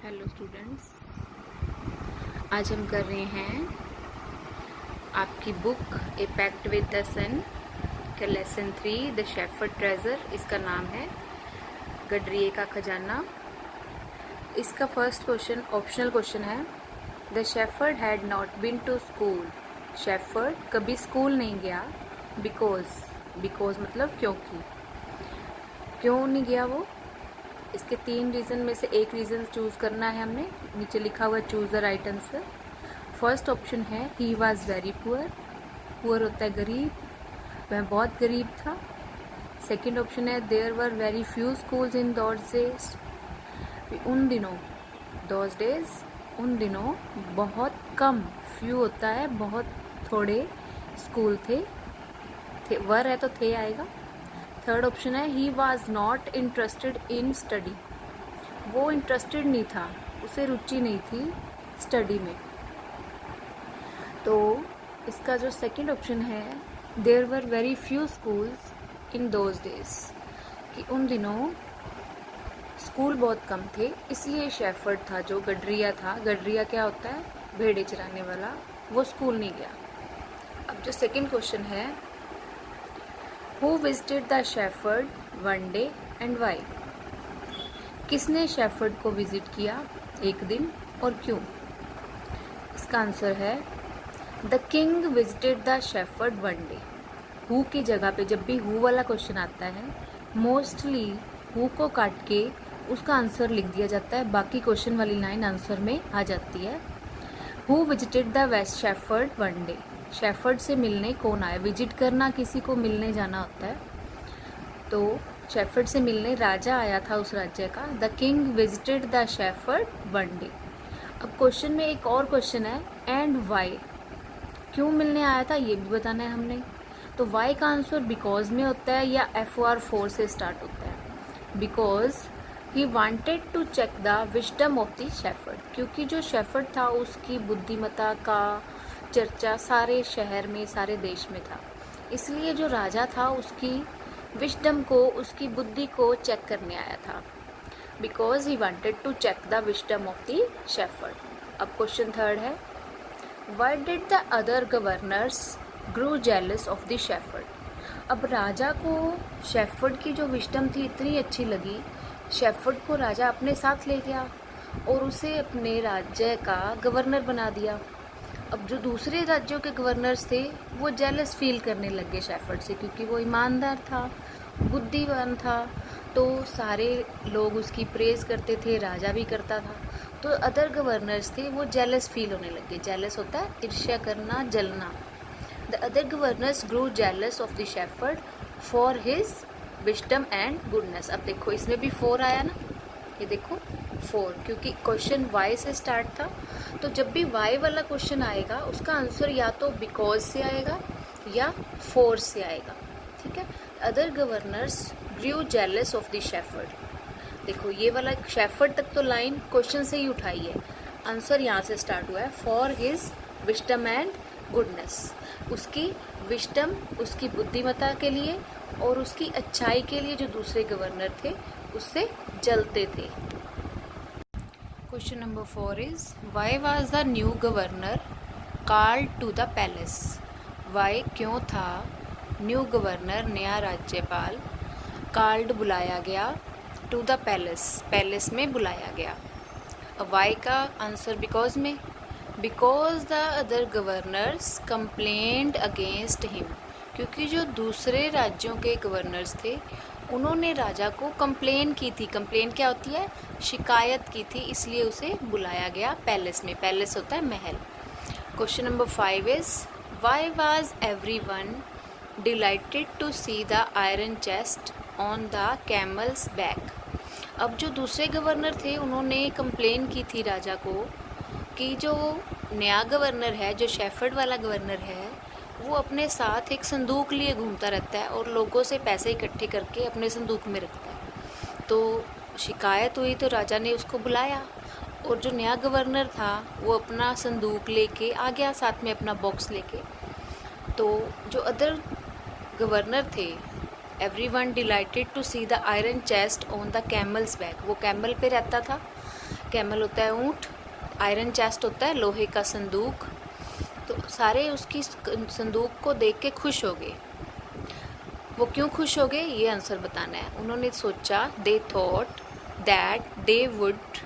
Hello students, आज हम कर रहे हैं आपकी book a pact with the sun का लेसन 3 द शेफर्ड ट्रेजर। इसका नाम है गडरिए का खजाना। इसका फर्स्ट क्वेश्चन ऑप्शनल क्वेश्चन है। The shepherd had not been to school. Shepherd कभी स्कूल नहीं गया। बिकॉज मतलब क्योंकि। क्यों नहीं गया वो? इसके 3 रीज़न में से एक रीज़न चूज़ करना है हमने। नीचे लिखा हुआ choose the right answer. First option है he was very poor. Poor होता है गरीब, वह बहुत गरीब था। सेकंड ऑप्शन है there were very few schools in those days. उन दिनों बहुत कम, फ्यू होता है बहुत थोड़े, स्कूल थे वर है तो थे आएगा। थर्ड ऑप्शन है he was not interested in study. वो इंटरेस्टेड नहीं था, उसे रुचि नहीं थी स्टडी में। तो इसका जो सेकंड ऑप्शन है there were very few schools in those days, कि उन दिनों स्कूल बहुत कम थे, इसलिए शेफर्ड था जो गडरिया था। गडरिया क्या होता है? भेड़े चराने वाला। वो स्कूल नहीं गया। अब जो सेकंड क्वेश्चन है Who visited the shepherd one day and why? किसने शेफर्ड को विजिट किया एक दिन और क्यों? इसका आंसर है the king visited the shepherd one day. Who की जगह पे जब भी हु वाला क्वेश्चन आता है मोस्टली हु को काट के उसका आंसर लिख दिया जाता है, बाकी क्वेश्चन वाली लाइन आंसर में आ जाती है। Who visited the west shepherd one day. Shepherd से मिलने कौन आया? विजिट करना, किसी को मिलने जाना होता है। तो शेफर्ड से मिलने राजा आया था उस राज्य का। The king visited the shepherd one day. अब क्वेश्चन में एक और क्वेश्चन है एंड वाई। क्यों मिलने आया था ये भी बताना है हमने। तो वाई का आंसर बिकॉज में होता है या FOR4 से स्टार्ट होता है। Because he wanted to check the wisdom of the shepherd. क्योंकि जो शेफर्ड था उसकी बुद्धिमत्ता का चर्चा सारे शहर में, सारे देश में था, इसलिए जो राजा था उसकी विजडम को, उसकी बुद्धि को चेक करने आया था। Because he wanted to check the wisdom of the shepherd. अब क्वेश्चन थर्ड है why did the other governors grow jealous of the shepherd. अब राजा को शेफर्ड की जो विजडम थी इतनी अच्छी लगी, शेफर्ड को राजा अपने साथ ले गया और उसे अपने राज्य का गवर्नर बना दिया। अब जो दूसरे राज्यों के गवर्नर्स थे वो जेलस फील करने लगे शेफर्ड से, क्योंकि वो ईमानदार था, बुद्धिमान था, तो सारे लोग उसकी प्रेज़ करते थे, राजा भी करता था। तो अदर गवर्नर्स थे वो जेलस फील होने लगे। जेलस होता है ईर्ष्या करना, जलना। The other governors grow jealous of the shepherd for his wisdom and goodness. अब देखो इसमें भी 4 आया ना, ये देखो 4, क्योंकि क्वेश्चन वाई से स्टार्ट था। तो जब भी वाई वाला क्वेश्चन आएगा उसका आंसर या तो बिकॉज से आएगा या फोर से आएगा। ठीक है। Other governors grew jealous of the shepherd. देखो ये वाला शेफर्ड तक तो लाइन क्वेश्चन से ही उठाई है, आंसर यहाँ से स्टार्ट हुआ है for his wisdom and goodness. उसकी विजडम, उसकी बुद्धिमत्ता के लिए और उसकी अच्छाई के लिए जो दूसरे गवर्नर थे उससे जलते थे। Question number 4 is why was the new governor called to the palace. Why क्यों था न्यू गवर्नर, नया राज्यपाल, कॉल्ड बुलाया गया, टू द पैलेस, पैलेस में बुलाया गया। अब वाई का आंसर बिकॉज में। Because the other governors complained against him. क्योंकि जो दूसरे राज्यों के गवर्नर्स थे उन्होंने राजा को कंप्लेन की थी। कंप्लेन क्या होती है? शिकायत की थी, इसलिए उसे बुलाया गया पैलेस में। पैलेस होता है महल। Question number 5 is why was everyone delighted to see the iron chest on the camel's back. अब जो दूसरे गवर्नर थे उन्होंने कंप्लेन की थी राजा को कि जो नया गवर्नर है, जो शेफर्ड वाला गवर्नर है, वो अपने साथ एक संदूक लिए घूमता रहता है और लोगों से पैसे इकट्ठे करके अपने संदूक में रखता है। तो शिकायत हुई तो राजा ने उसको बुलाया और जो नया गवर्नर था वो अपना संदूक लेके आ गया, साथ में अपना बॉक्स लेके। तो जो अदर गवर्नर थे, everyone delighted to see the iron chest on the camel's back, वो कैमल पे रहता था कैमल होता है ऊँट, आयरन चेस्ट होता है लोहे का संदूक। तो सारे उसकी संदूक को देख के खुश हो गए। वो क्यों खुश हो गए ये आंसर बताना है। उन्होंने सोचा, they thought that they would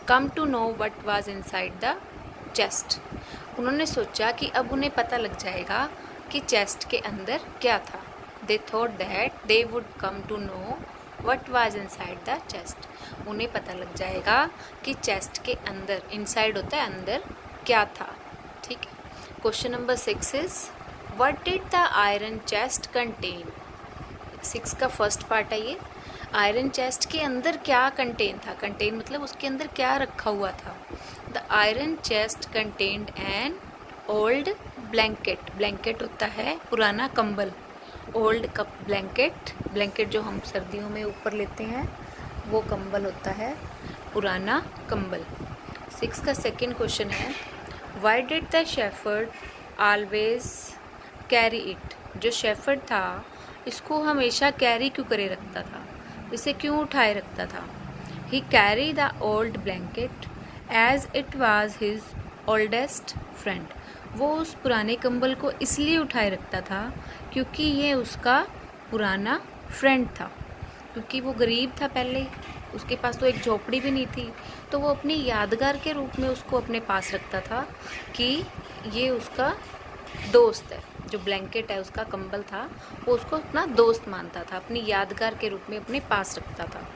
come to know what was inside the chest. उन्होंने सोचा कि अब उन्हें पता लग जाएगा कि चेस्ट के अंदर क्या था। They thought that they would come to know what was inside the chest. उन्हें पता लग जाएगा कि चेस्ट के अंदर, इनसाइड होता है अंदर, क्या था। ठीक है। Question number 6 is what did the iron chest contain. 6 का फर्स्ट पार्ट है ये। आयरन चेस्ट के अंदर क्या कंटेन था। कंटेन मतलब उसके अंदर क्या रखा हुआ था। The iron chest contained an old blanket. Blanket होता है पुराना कंबल। ओल्ड कप ब्लैंकेट, ब्लैंकेट जो हम सर्दियों में ऊपर लेते हैं वो कंबल होता है, पुराना कंबल। 6 का सेकंड क्वेश्चन है why did the shepherd always carry it. जो शेफर्ड था इसको हमेशा कैरी क्यों करे रखता था, इसे क्यों उठाए रखता था। He carry the old blanket as it was his oldest friend. वो उस पुराने कंबल को इसलिए उठाए रखता था क्योंकि ये उसका पुराना फ्रेंड था। क्योंकि वो गरीब था पहले, उसके पास तो एक झोपड़ी भी नहीं थी, तो वो अपनी यादगार के रूप में उसको अपने पास रखता था कि ये उसका दोस्त है। जो ब्लैंकेट है, उसका कंबल था, वो उसको अपना दोस्त मानता था, अपनी यादगार के रूप में अपने पास रखता था।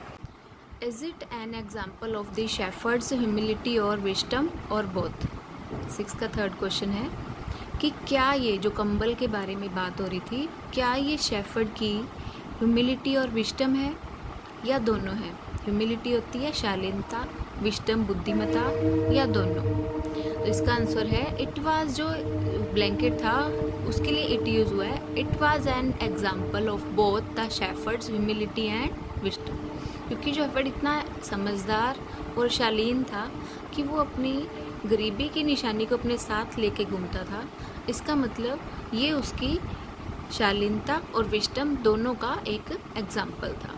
Is it an example of the shepherd's humility और विस्डम और बोथ। 6 का थर्ड क्वेश्चन है कि क्या ये जो कंबल के बारे में बात हो रही थी, क्या ये शेफर्ड की ह्यूमिलिटी और विस्डम है या दोनों है। ह्यूमिलिटी होती है शालीनता, विस्डम बुद्धिमता, या दोनों। तो इसका आंसर है इट वाज। जो ब्लैंकेट था उसके लिए इट यूज़ हुआ है। It was an example of both the shepherd's humility and wisdom. क्योंकि जो शेफर्ड इतना समझदार और शालीन था कि वो अपनी गरीबी की निशानी को अपने साथ लेके घूमता था। इसका मतलब ये उसकी शालीनता और विस्डम दोनों का एक एग्जाम्पल था।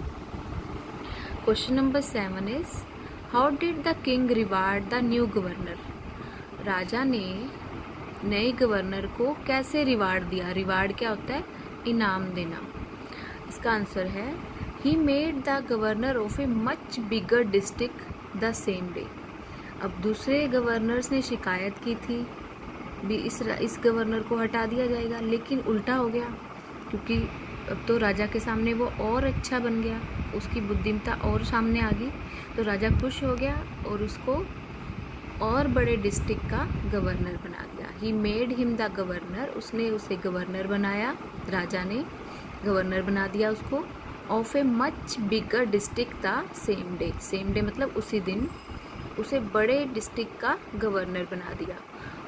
Question number 7 is how did the king reward the new governor. राजा ने नए गवर्नर को कैसे रिवार्ड दिया। रिवार्ड क्या होता है, इनाम देना। इसका आंसर है he made the governor of a much bigger district the same day. अब दूसरे गवर्नर्स ने शिकायत की थी भी इस गवर्नर को हटा दिया जाएगा, लेकिन उल्टा हो गया क्योंकि अब तो राजा के सामने वो और अच्छा बन गया, उसकी बुद्धिमत्ता और सामने आ गई। तो राजा खुश हो गया और उसको और बड़े डिस्ट्रिक्ट का गवर्नर बना दिया। He made him the governor, उसने उसे गवर्नर बनाया, राजा ने गवर्नर बना दिया उसको। Of a much bigger district the same day. Same day मतलब उसी दिन उसे बड़े डिस्ट्रिक्ट का गवर्नर बना दिया।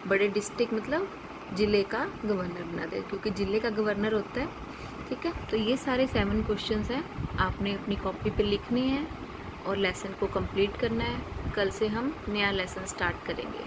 बड़े डिस्ट्रिक्ट मतलब ज़िले का गवर्नर बना दिया, क्योंकि ज़िले का गवर्नर होता है। ठीक है। तो ये सारे 7 क्वेश्चंस हैं, आपने अपनी कॉपी पे लिखने हैं और लेसन को कंप्लीट करना है। कल से हम नया लेसन स्टार्ट करेंगे।